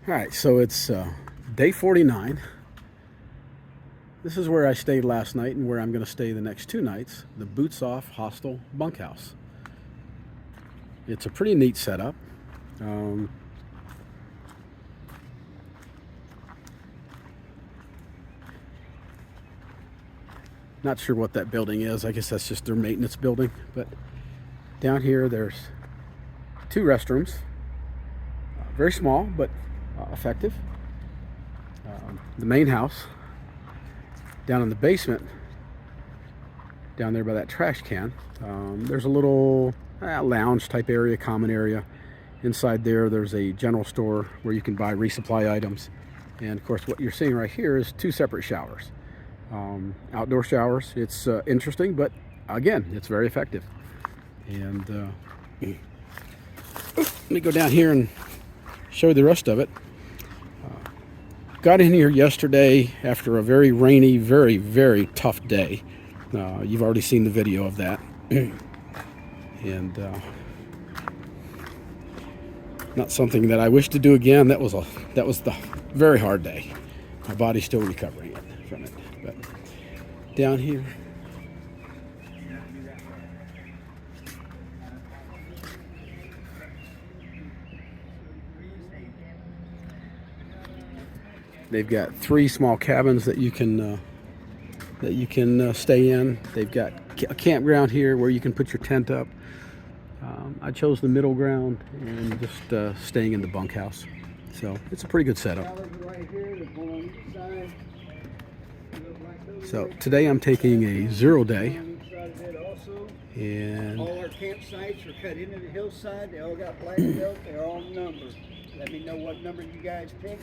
All right, so it's day 49. This is where I stayed last night and where I'm going to stay the next 2 nights, the Boots Off Hostel Bunkhouse. It's a pretty neat setup. Not sure what that building is. I guess that's just their maintenance building. But down here, there's 2 restrooms. Very small, but effective. The main house. Down in the basement, down there by that trash can, there's a little lounge type area, common area. Inside there, there's a general store where you can buy resupply items. And of course, what you're seeing right here is 2 separate showers. Outdoor showers. It's interesting, but again, it's very effective. And let me go down here and show you the rest of it. Got in here yesterday after a very rainy, very, very tough day. You've already seen the video of that. And not something that I wish to do again. That was the very hard day. My body's still recovering from it. But down here, they've got 3 small cabins that you can stay in. They've got a campground here where you can put your tent up. I chose the middle ground and just staying in the bunkhouse. So it's a pretty good setup. So today I'm taking a 0 day. And all our campsites are cut into the hillside. They all got black belt. They're all numbered. Let me know what number you guys pick.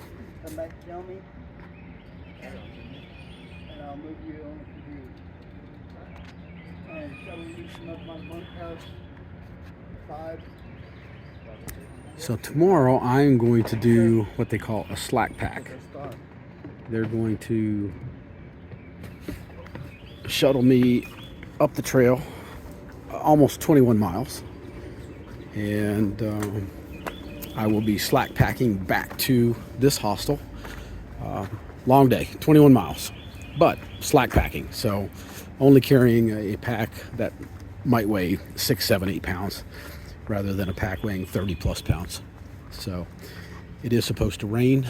Come back and tell me. And I'll move you on the computer. And shall we do some of my bunkhouse? 5. so tomorrow I'm going to do what they call a slack pack. They're going to shuttle me up the trail almost 21 miles. And I will be slack packing back to this hostel. Long day, 21 miles, but slack packing. So only carrying a pack that might weigh 6, 7, 8 pounds rather than a pack weighing 30 plus pounds. So it is supposed to rain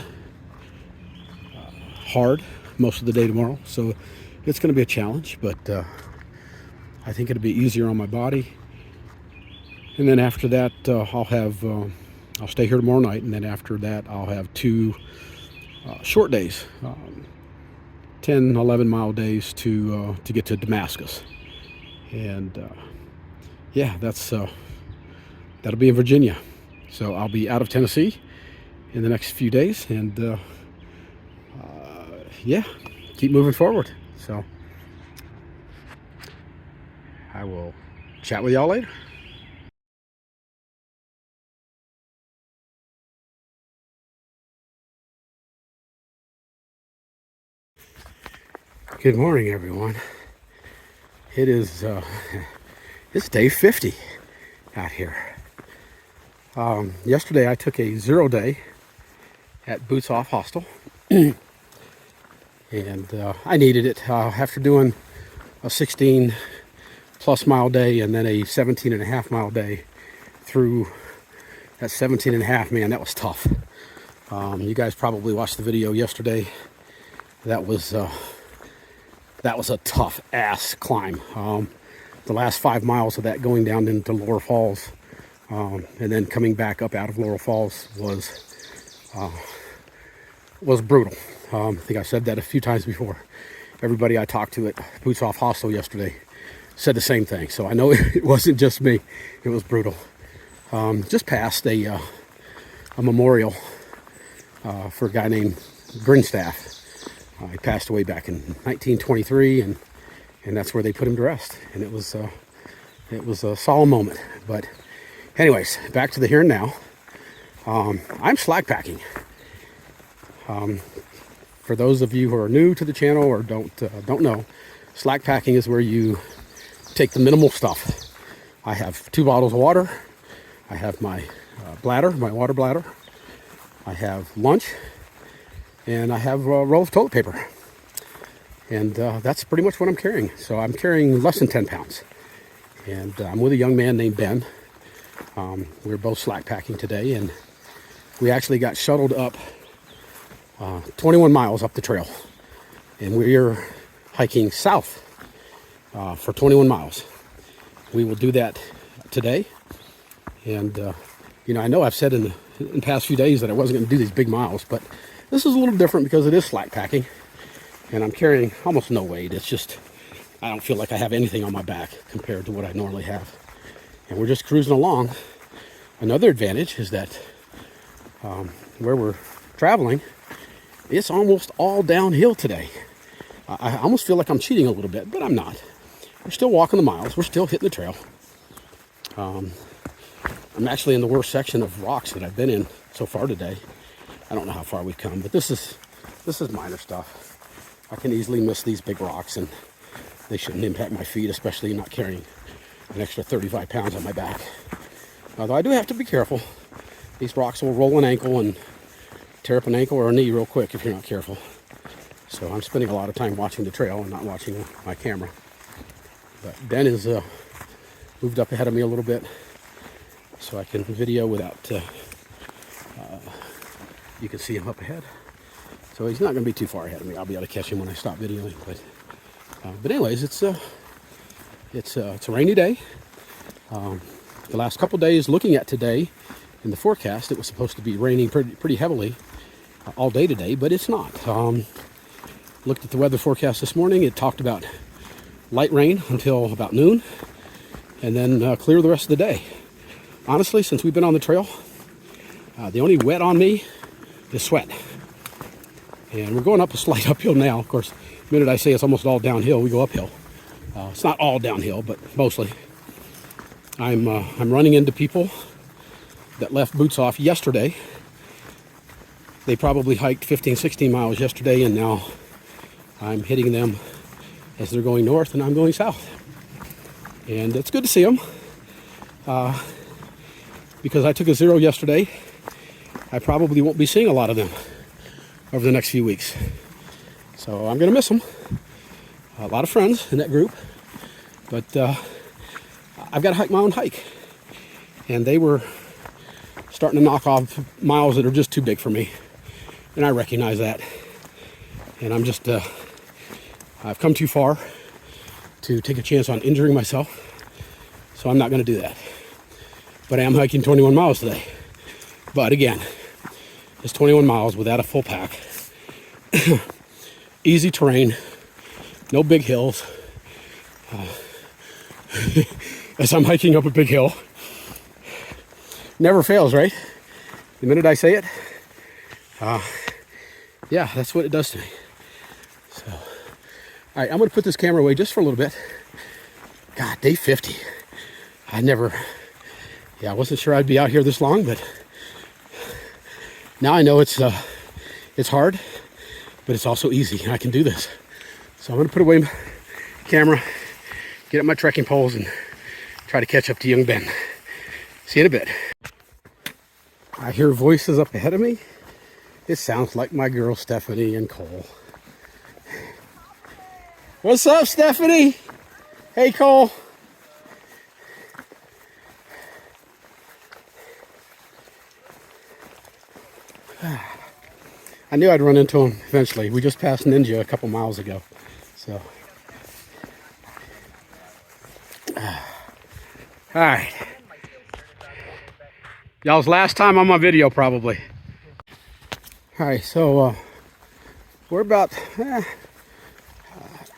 hard most of the day tomorrow. So it's going to be a challenge, but I think it'll be easier on my body. And then after that, I'll stay here tomorrow night, and then after that, I'll have 2 short days, 10, 11 mile days to get to Damascus. And yeah, that'll be in Virginia. So I'll be out of Tennessee in the next few days, and yeah, keep moving forward. So I will chat with y'all later. Good morning, everyone. It is it's day 50 out here. Yesterday I took a 0 day at Boots Off Hostel, and I needed it after doing a 16 plus mile day and then a 17 and a half mile day. Through that 17 and a half, man, that was tough. You guys probably watched the video yesterday. That was a tough ass climb. The last 5 miles of that going down into Laurel Falls, and then coming back up out of Laurel Falls was brutal. I think I said that a few times before. Everybody I talked to at Boots Off Hostel yesterday said the same thing. So I know it wasn't just me. It was brutal. Just passed a memorial for a guy named Grinstaff. He passed away back in 1923, and that's where they put him to rest. And it was a solemn moment. But anyways, back to the here and now. I'm slack packing. For those of you who are new to the channel or don't know, slack packing is where you take the minimal stuff. I have 2 bottles of water. I have my bladder, my water bladder. I have lunch, and I have a roll of toilet paper. And that's pretty much what I'm carrying. So I'm carrying less than 10 pounds. And I'm with a young man named Ben. We were both slack packing today, and we actually got shuttled up 21 miles up the trail. And we're hiking south for 21 miles. We will do that today. And, I know I've said in the past few days that I wasn't going to do these big miles, but this is a little different because it is slack packing. And I'm carrying almost no weight. It's just, I don't feel like I have anything on my back compared to what I normally have. And we're just cruising along. Another advantage is that where we're traveling, it's almost all downhill today. I almost feel like I'm cheating a little bit, but I'm not. We're still walking the miles. We're still hitting the trail. I'm actually in the worst section of rocks that I've been in so far today. I don't know how far we've come, but this is minor stuff. I can easily miss these big rocks, and they shouldn't impact my feet, especially not carrying an extra 35 pounds on my back. Although I do have to be careful. These rocks will roll an ankle and tear up an ankle or a knee real quick if you're not careful. So I'm spending a lot of time watching the trail and not watching my camera. But Ben is moved up ahead of me a little bit, so I can video without, you can see him up ahead. So he's not going to be too far ahead of me. I'll be able to catch him when I stop videoing. But anyways, it's a rainy day. The last couple days, looking at today in the forecast, it was supposed to be raining pretty heavily all day today, but it's not. Looked at the weather forecast this morning. It talked about light rain until about noon, and then clear the rest of the day. Honestly, since we've been on the trail, the only wet on me is sweat. And we're going up a slight uphill now. Of course, the minute I say it's almost all downhill, we go uphill. It's not all downhill, but mostly. I'm running into people that left boots off yesterday. They probably hiked 15, 16 miles yesterday, and now I'm hitting them as they're going north, and I'm going south. And it's good to see them. Because I took a zero yesterday, I probably won't be seeing a lot of them over the next few weeks. So I'm going to miss them. A lot of friends in that group. But I've got to hike my own hike. And they were starting to knock off miles that are just too big for me. And I recognize that. And I'm just, I've come too far to take a chance on injuring myself. So I'm not going to do that. But I am hiking 21 miles today. But again, it's 21 miles without a full pack. Easy terrain, no big hills. As I'm hiking up a big hill, never fails, right? The minute I say it, yeah, that's what it does to me. So, all right, I'm going to put this camera away just for a little bit. God, day 50. I wasn't sure I'd be out here this long, but now I know it's hard, but it's also easy, and I can do this. So I'm going to put away my camera, get up my trekking poles, and try to catch up to young Ben. See you in a bit. I hear voices up ahead of me. It sounds like my girl Stephanie and Cole. What's up, Stephanie? Hey, Cole. I knew I'd run into him eventually. We just passed Ninja a couple miles ago. So, all right. Y'all's last time on my video, probably. All right, so we're about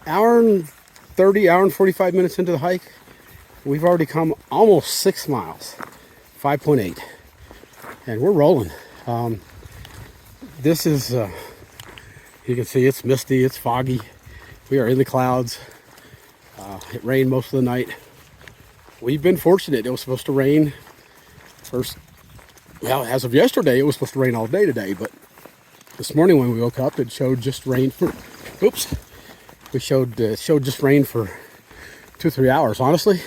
hour and 30, hour and 45 minutes into the hike. We've already come almost 6 miles, 5.8, and we're rolling. This is, you can see it's misty, it's foggy. We are in the clouds. It rained most of the night. We've been fortunate. It was supposed to rain as of yesterday, it was supposed to rain all day today, but this morning when we woke up, it showed just rain for, it showed just rain for 2 or 3 hours. Honestly,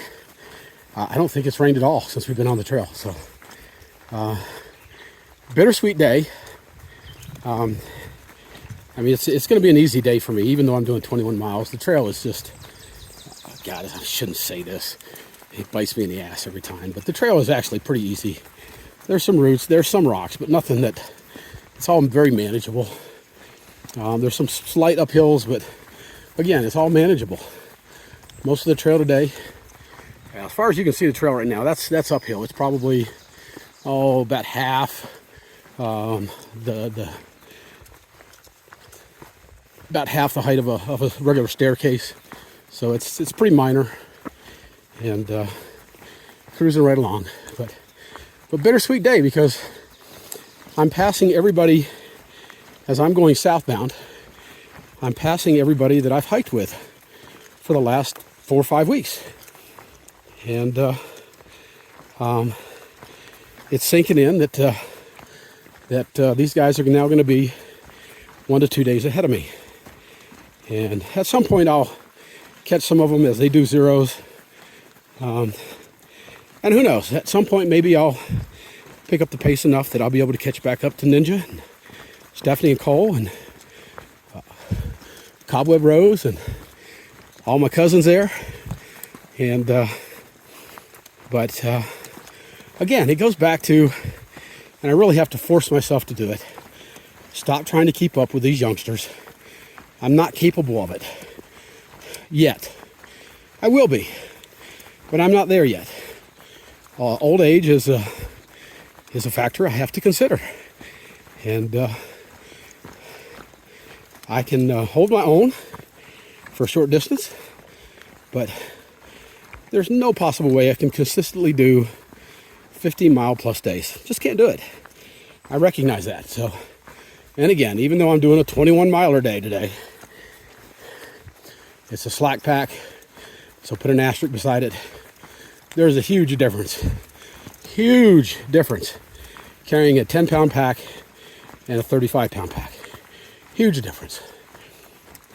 I don't think it's rained at all since we've been on the trail. So, bittersweet day. I mean, it's going to be an easy day for me, even though I'm doing 21 miles. The trail is just, God, I shouldn't say this. It bites me in the ass every time. But the trail is actually pretty easy. There's some roots, there's some rocks, but nothing that, it's all very manageable. There's some slight uphills, but again, it's all manageable. Most of the trail today, as far as you can see the trail right now, that's uphill. It's probably, about half about half the height of a regular staircase. So it's pretty minor, and cruising right along. But bittersweet day, because I'm passing everybody as I'm going southbound. I'm passing everybody that I've hiked with for the last 4 or 5 weeks, and it's sinking in that these guys are now going to be 1 to 2 days ahead of me. And at some point I'll catch some of them as they do zeros. And who knows, at some point maybe I'll pick up the pace enough that I'll be able to catch back up to Ninja, and Stephanie and Cole, and Cobweb Rose, and all my cousins there. And but again, it goes back to, and I really have to force myself to do it, stop trying to keep up with these youngsters. I'm not capable of it yet. I will be, but I'm not there yet. Old age is a factor I have to consider, and I can hold my own for a short distance, but there's no possible way I can consistently do 15-mile plus days. Just can't do it. I recognize that. So, and again, even though I'm doing a 21-miler day today, it's a slack pack, so put an asterisk beside it. There's a huge difference carrying a 10-pound pack and a 35-pound pack. Huge difference.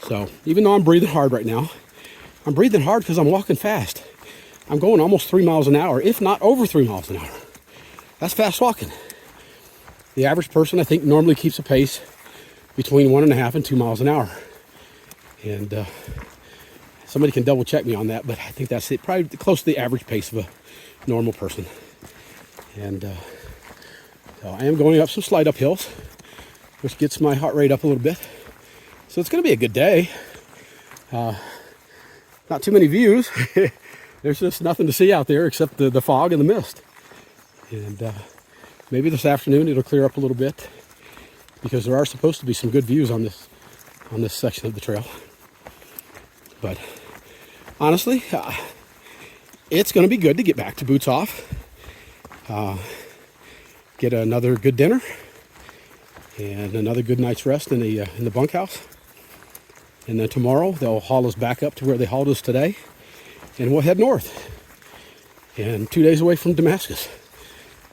So even though I'm breathing hard right now, I'm breathing hard because I'm walking fast. I'm going almost 3 miles an hour, if not over 3 miles an hour. That's fast walking. The average person, I think, normally keeps a pace between 1.5 and 2 miles an hour. And somebody can double check me on that, but I think that's it, probably close to the average pace of a normal person. And so I am going up some slight uphills, which gets my heart rate up a little bit. So it's going to be a good day. Not too many views. There's just nothing to see out there except the fog and the mist. And maybe this afternoon it'll clear up a little bit, because there are supposed to be some good views on this section of the trail. But honestly, it's going to be good to get back to boots off, get another good dinner, and another good night's rest in the bunkhouse. And then tomorrow they'll haul us back up to where they hauled us today, and we'll head north. And 2 days away from Damascus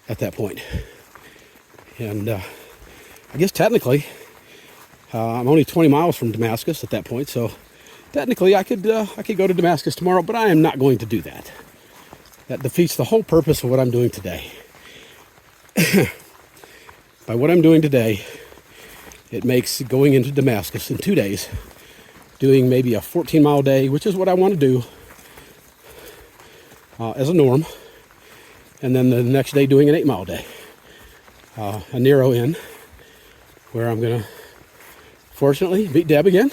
at that point. And I guess technically I'm only 20 miles from Damascus at that point, so technically I could go to Damascus tomorrow, but I am not going to do that. That defeats the whole purpose of what I'm doing today. By what I'm doing today, it makes going into Damascus in 2 days, doing maybe a 14-mile day, which is what I want to do as a norm, and then the next day doing an 8-mile day. A Nero Inn, where I'm going to, fortunately, beat Deb again.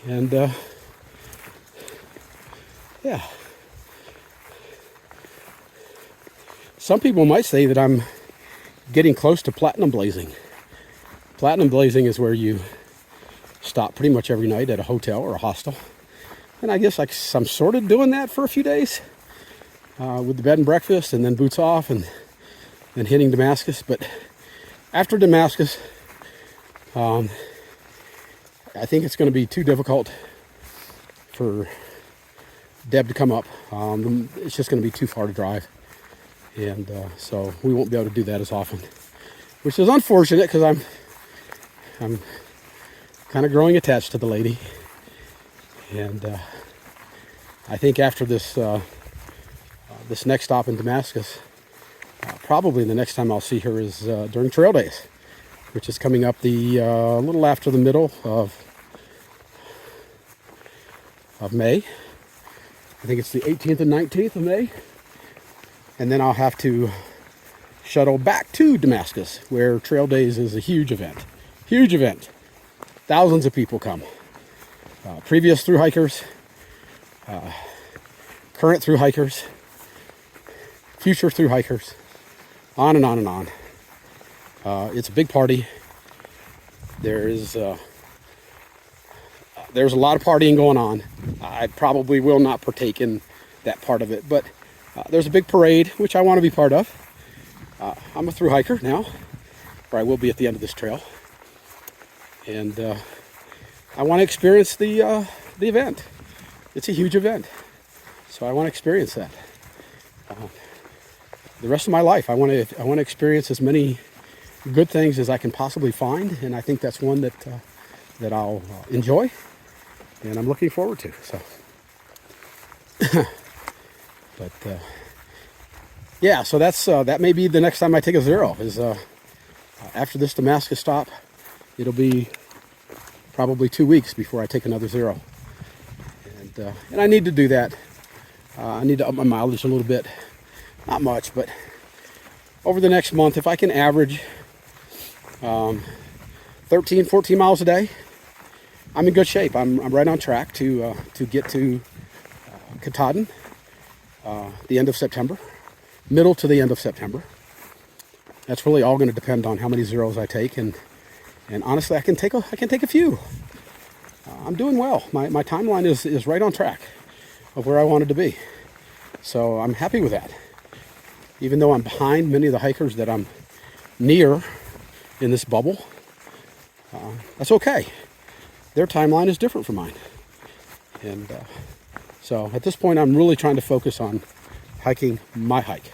And, yeah. Some people might say that I'm getting close to platinum blazing. Platinum blazing is where you stop pretty much every night at a hotel or a hostel. And I guess I'm sort of doing that for a few days with the bed and breakfast, and then boots off, and hitting Damascus. But after Damascus, I think it's going to be too difficult for Deb to come up. It's just going to be too far to drive. And so we won't be able to do that as often, which is unfortunate, because I'm kind of growing attached to the lady. And I think after this next stop in Damascus, probably the next time I'll see her is during trail days. which is coming up the little after the middle of May. I think it's the 18th and 19th of May. And then I'll have to shuttle back to Damascus, where Trail Days is a huge event. Huge event. Thousands of people come. Previous thru hikers, current thru hikers, future thru hikers, on and on and on. It's a big party. There's a lot of partying going on. I probably will not partake in that part of it, but there's a big parade, which I want to be part of. I'm a thru hiker now, or I will be at the end of this trail. And I want to experience the event. It's a huge event, so I want to experience that. The rest of my life, I want to experience as many good things as I can possibly find, and I think that's one that I'll enjoy, and I'm looking forward to. So, but yeah, so that may be the next time I take a zero. Is after this Damascus stop, it'll be probably 2 weeks before I take another zero, and I need to do that. I need to up my mileage a little bit, not much, but over the next month, if I can average 13, 14 miles a day, I'm in good shape. I'm right on track to get to Katahdin the end of September, middle to the end of September. That's really all going to depend on how many zeros I take, and honestly, I can take a few. I'm doing well. My timeline is right on track of where I wanted to be, so I'm happy with that. Even though I'm behind many of the hikers that I'm near in this bubble, that's okay. Their timeline is different from mine, and so at this point, I'm really trying to focus on hiking my hike.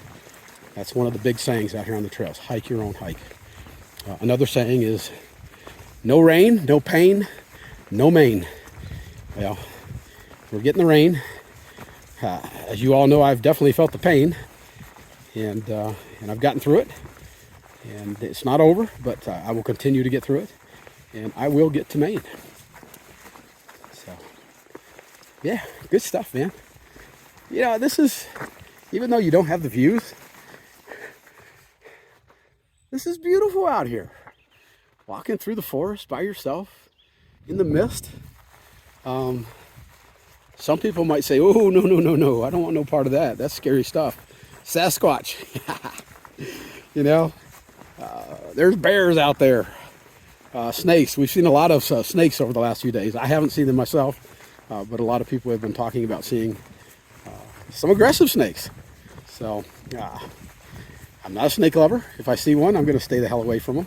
That's one of the big sayings out here on the trails: hike your own hike. Another saying is, no rain, no pain, no main. Well, we're getting the rain. As you all know, I've definitely felt the pain, and I've gotten through it. And it's not over, but I will continue to get through it, and I will get to Maine. So, yeah, good stuff, man. You know, this is, even though you don't have the views, this is beautiful out here. Walking through the forest by yourself in the mist. Some people might say, oh, no, I don't want no part of that. That's scary stuff. Sasquatch. You know, there's bears out there. Snakes. We've seen a lot of snakes over the last few days. I haven't seen them myself, but a lot of people have been talking about seeing some aggressive snakes. So, I'm not a snake lover. If I see one, I'm going to stay the hell away from them.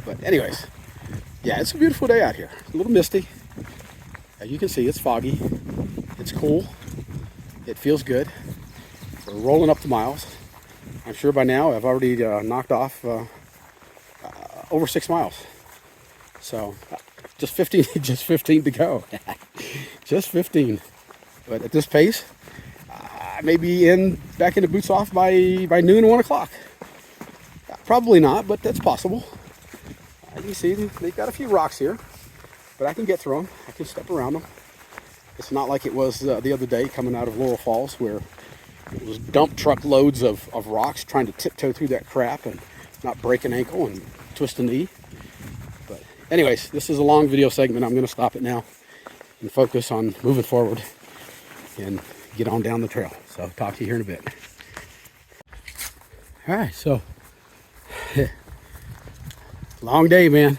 But anyways, yeah, it's a beautiful day out here. It's a little misty. As you can see, it's foggy. It's cool. It feels good. We're rolling up the miles. I'm sure by now I've already knocked off over 6 miles. So just 15 to go. Just 15. But at this pace, I may be back into boots off by noon, 1 o'clock. Probably not, but that's possible. You can see they've got a few rocks here, but I can get through them. I can step around them. It's not like it was the other day coming out of Laurel Falls, where it was dump truck loads of rocks trying to tiptoe through that crap and not break an ankle and twist a knee. But anyways, this is a long video segment. I'm going to stop it now and focus on moving forward and get on down the trail. So talk to you here in a bit. All right, so long day, man.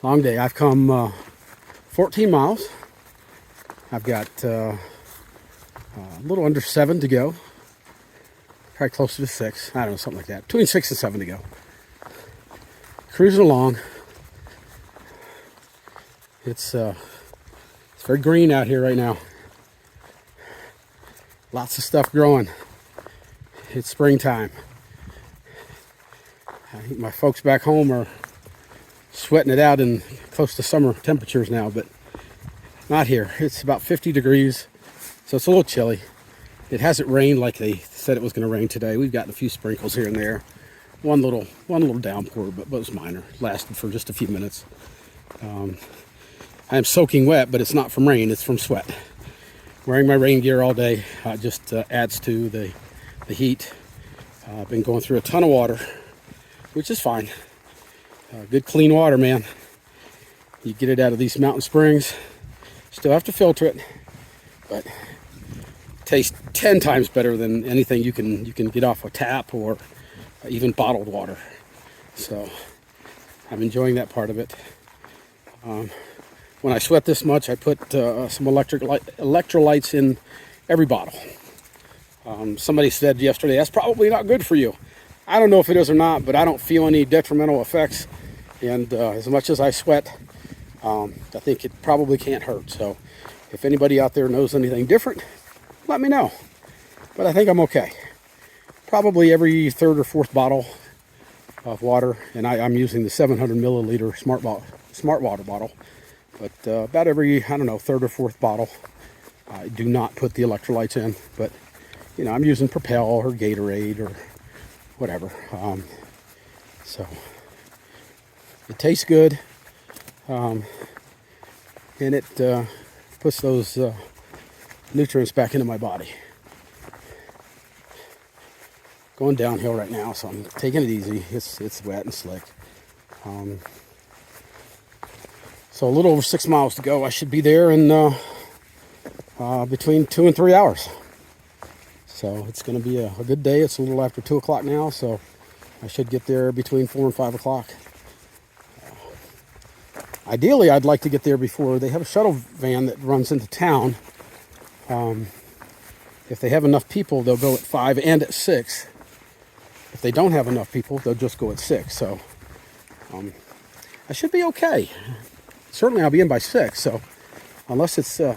Long day. I've come 14 miles. I've got a little under 7 to go. Probably closer to 6. I don't know, something like that. Between 6 and 7 to go. Cruising along. It's very green out here right now. Lots of stuff growing. It's springtime. I think my folks back home are sweating it out in close to summer temperatures now, but not here. It's about 50 degrees, so it's a little chilly. It hasn't rained like they said it was going to rain today. We've gotten a few sprinkles here and there, one little downpour, but it was minor. Lasted for just a few minutes. I am soaking wet, but it's not from rain, it's from sweat. Wearing my rain gear all day just adds to the heat. I've been going through a ton of water, which is fine. Good clean water, man. You get it out of these mountain springs. Still have to filter it, but it tastes 10 times better than anything you can get off a tap or even bottled water. So I'm enjoying that part of it. When I sweat this much, I put some electrolytes in every bottle. Somebody said yesterday, that's probably not good for you. I don't know if it is or not, but I don't feel any detrimental effects. And as much as I sweat, I think it probably can't hurt. So if anybody out there knows anything different, let me know. But I think I'm okay. Probably every third or fourth bottle of water, and I'm using the 700 milliliter smart water bottle. But about every, I don't know, third or fourth bottle, I do not put the electrolytes in. But, you know, I'm using Propel or Gatorade or whatever. So it tastes good. And it puts those nutrients back into my body. Going downhill right now, so I'm taking it easy. It's wet and slick. So a little over 6 miles to go. I should be there in between 2 and 3 hours. So it's going to be a good day. It's a little after 2 o'clock now, so I should get there between 4 and 5 o'clock. Ideally, I'd like to get there before they have a shuttle van that runs into town. If they have enough people, they'll go at 5 and at 6. If they don't have enough people, they'll just go at 6. So I should be okay. Certainly, I'll be in by 6. So unless it's the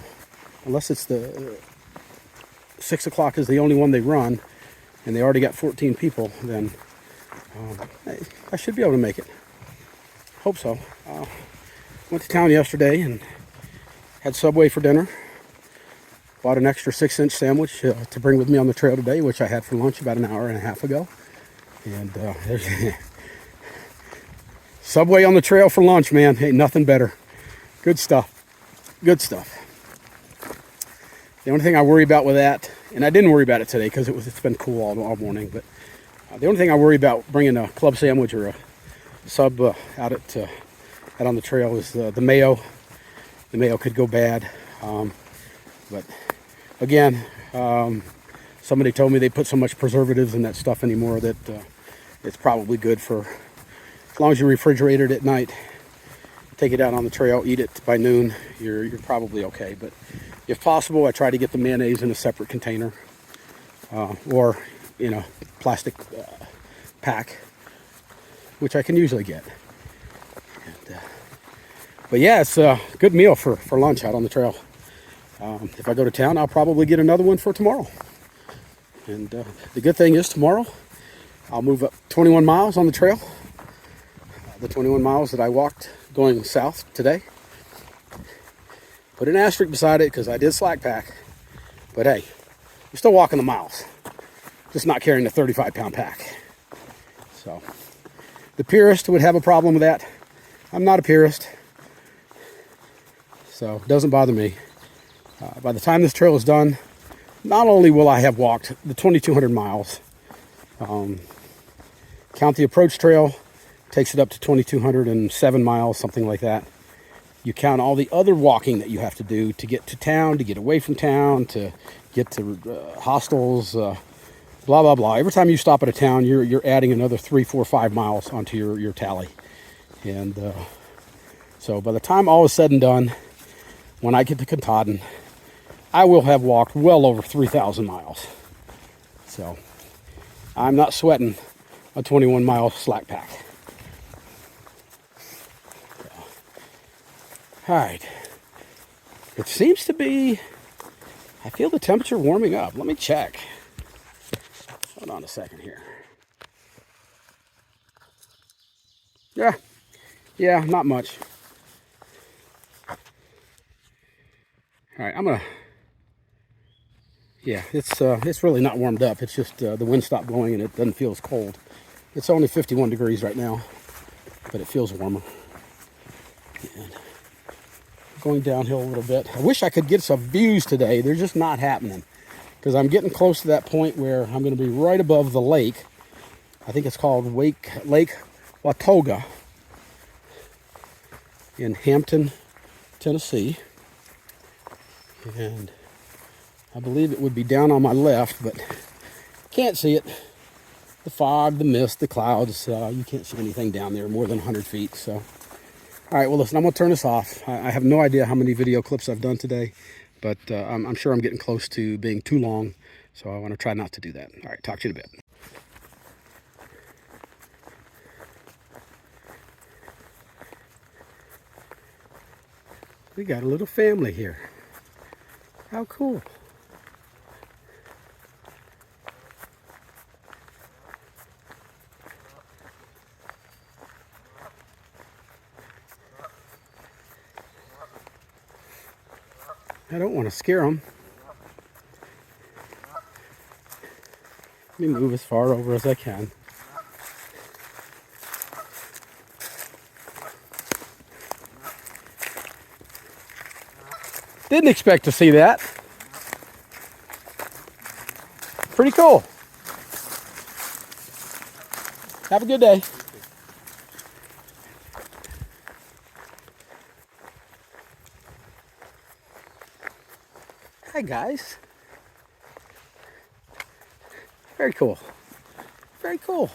6 o'clock is the only one they run, and they already got 14 people, then I should be able to make it. Hope so. Went to town yesterday and had Subway for dinner. Bought an extra 6-inch sandwich to bring with me on the trail today, which I had for lunch about an hour and a half ago. And there's Subway on the trail for lunch, man. Ain't nothing better. Good stuff. Good stuff. The only thing I worry about with that, and I didn't worry about it today because it's been cool all morning, but the only thing I worry about bringing a club sandwich or a sub out on the trail is the mayo. The mayo could go bad. But again, somebody told me they put so much preservatives in that stuff anymore that it's probably good for, as long as you refrigerate it at night, take it out on the trail, eat it by noon, you're probably okay. But if possible, I try to get the mayonnaise in a separate container or in a plastic pack, which I can usually get. And, but yeah, it's a good meal for lunch out on the trail. If I go to town, I'll probably get another one for tomorrow. And the good thing is tomorrow, I'll move up 21 miles on the trail. The 21 miles that I walked going south today. Put an asterisk beside it because I did slack pack. But hey, you're still walking the miles. Just not carrying a 35-pound pack. So, the purist would have a problem with that. I'm not a purist. So, it doesn't bother me. By the time this trail is done, not only will I have walked the 2,200 miles, count the approach trail, takes it up to 2,207 miles, something like that. You count all the other walking that you have to do to get to town, to get away from town, to get to hostels, blah, blah, blah. Every time you stop at a town, you're adding another 3, 4, 5 miles onto your tally. And so by the time all is said and done, when I get to Katahdin, I will have walked well over 3,000 miles. So I'm not sweating a 21-mile slack pack. All right. It seems to be, I feel the temperature warming up. Let me check. Hold on a second here. Yeah, not much. All right, I'm gonna. Yeah, it's really not warmed up. It's just the wind stopped blowing and it doesn't feel as cold. It's only 51 degrees right now, but it feels warmer. And going downhill a little bit. I wish I could get some views today. They're just not happening because I'm getting close to that point where I'm going to be right above the lake. I think it's called Lake Watoga in Hampton, Tennessee. And I believe it would be down on my left, but can't see it. The fog, the mist, the clouds, you can't see anything down there more than 100 feet. So, all right, well, listen, I'm going to turn this off. I have no idea how many video clips I've done today, but I'm sure I'm getting close to being too long, so I want to try not to do that. All right, talk to you in a bit. We got a little family here. How cool. I don't want to scare them. Let me move as far over as I can. Didn't expect to see that. Pretty cool. Have a good day. Hi guys. Very cool. Very cool.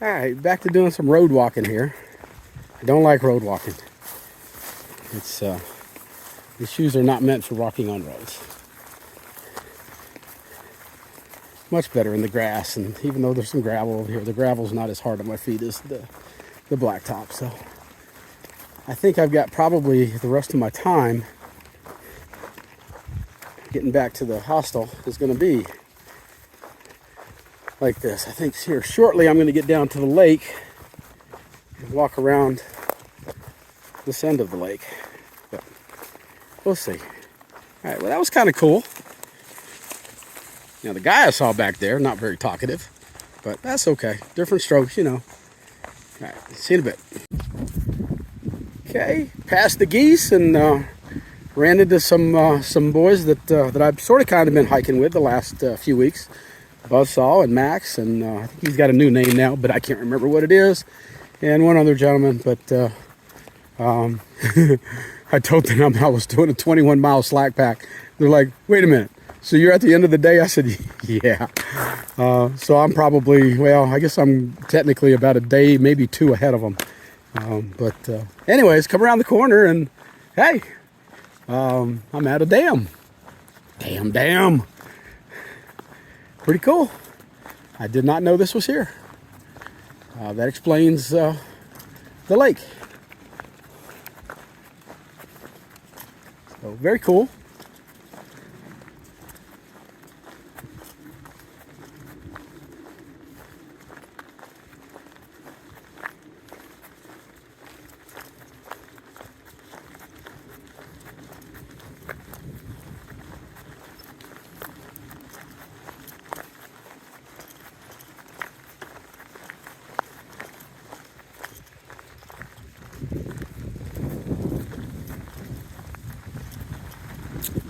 All right, back to doing some road walking here. I don't like road walking. It's these shoes are not meant for walking on roads. Much better in the grass, and even though there's some gravel over here, the gravel's not as hard on my feet as the blacktop. So I think I've got probably the rest of my time getting back to the hostel is going to be like this. I think here shortly I'm going to get down to the lake and walk around this end of the lake, but we'll see. All right, well, that was kind of cool. Now the guy I saw back there, not very talkative, but that's okay. Different strokes, you know. All right, see you in a bit. Okay, passed the geese and ran into some boys that I've sort of kind of been hiking with the last few weeks. Buzzsaw and Max, and I think he's got a new name now, but I can't remember what it is. And one other gentleman, but I told them I was doing a 21-mile slack pack. They're like, wait a minute, so you're at the end of the day? I said, yeah. So I'm probably, well, I guess I'm technically about a day, maybe two ahead of them. But anyways, come around the corner and, hey, I'm at a dam. Dam. Pretty cool. I did not know this was here. That explains the lake. So very cool.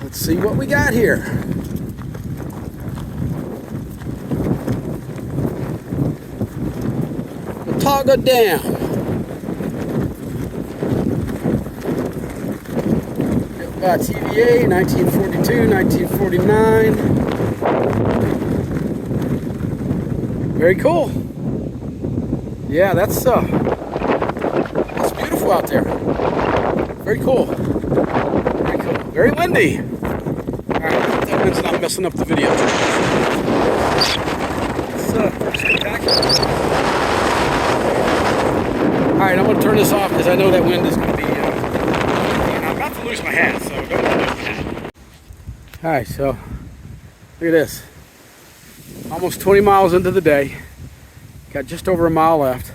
Let's see what we got here. Watoga Dam. By TVA, 1942, 1949. Very cool. Yeah, that's beautiful out there. Very cool. Very cool. Very windy. That wind's not messing up the video. It's spectacular. Alright, I'm going to turn this off because I know that wind is going to be... and I'm about to lose my hat, so don't want to lose my hat. Alright, so look at this. Almost 20 miles into the day. Got just over a mile left.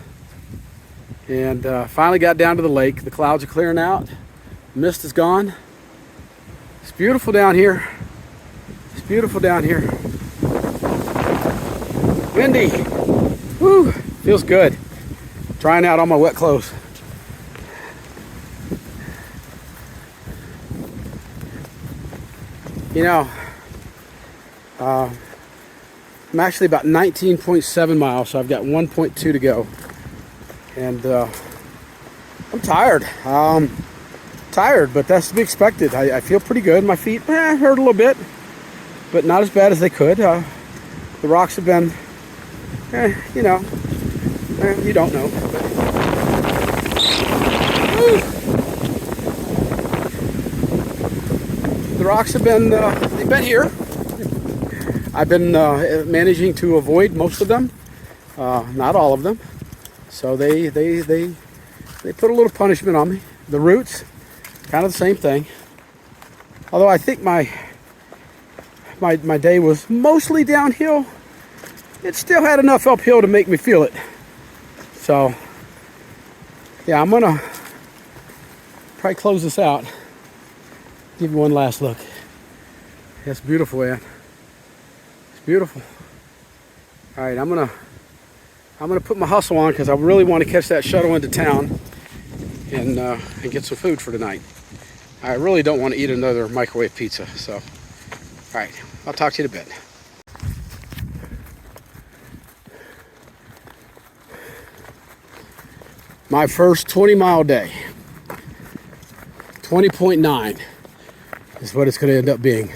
And finally got down to the lake. The clouds are clearing out. The mist is gone. It's beautiful down here. Beautiful down here. Windy. Woo, feels good. Trying out all my wet clothes. You know, I'm actually about 19.7 miles, so I've got 1.2 to go. And I'm tired. Tired, but that's to be expected. I feel pretty good. My feet hurt a little bit, but not as bad as they could. The rocks have been, you know, you don't know. The rocks have been, they've been here. I've been managing to avoid most of them, not all of them. So they put a little punishment on me. The roots, kind of the same thing. Although I think my day was mostly downhill, it still had enough uphill to make me feel it. So yeah, I'm gonna probably close this out. Give you one last look. That's beautiful, man. It's beautiful. All right, I'm gonna put my hustle on because I really want to catch that shuttle into town and get some food for tonight. I really don't want to eat another microwave pizza. So, all right, I'll talk to you in a bit. My first 20-mile day. 20.9 is what it's going to end up being.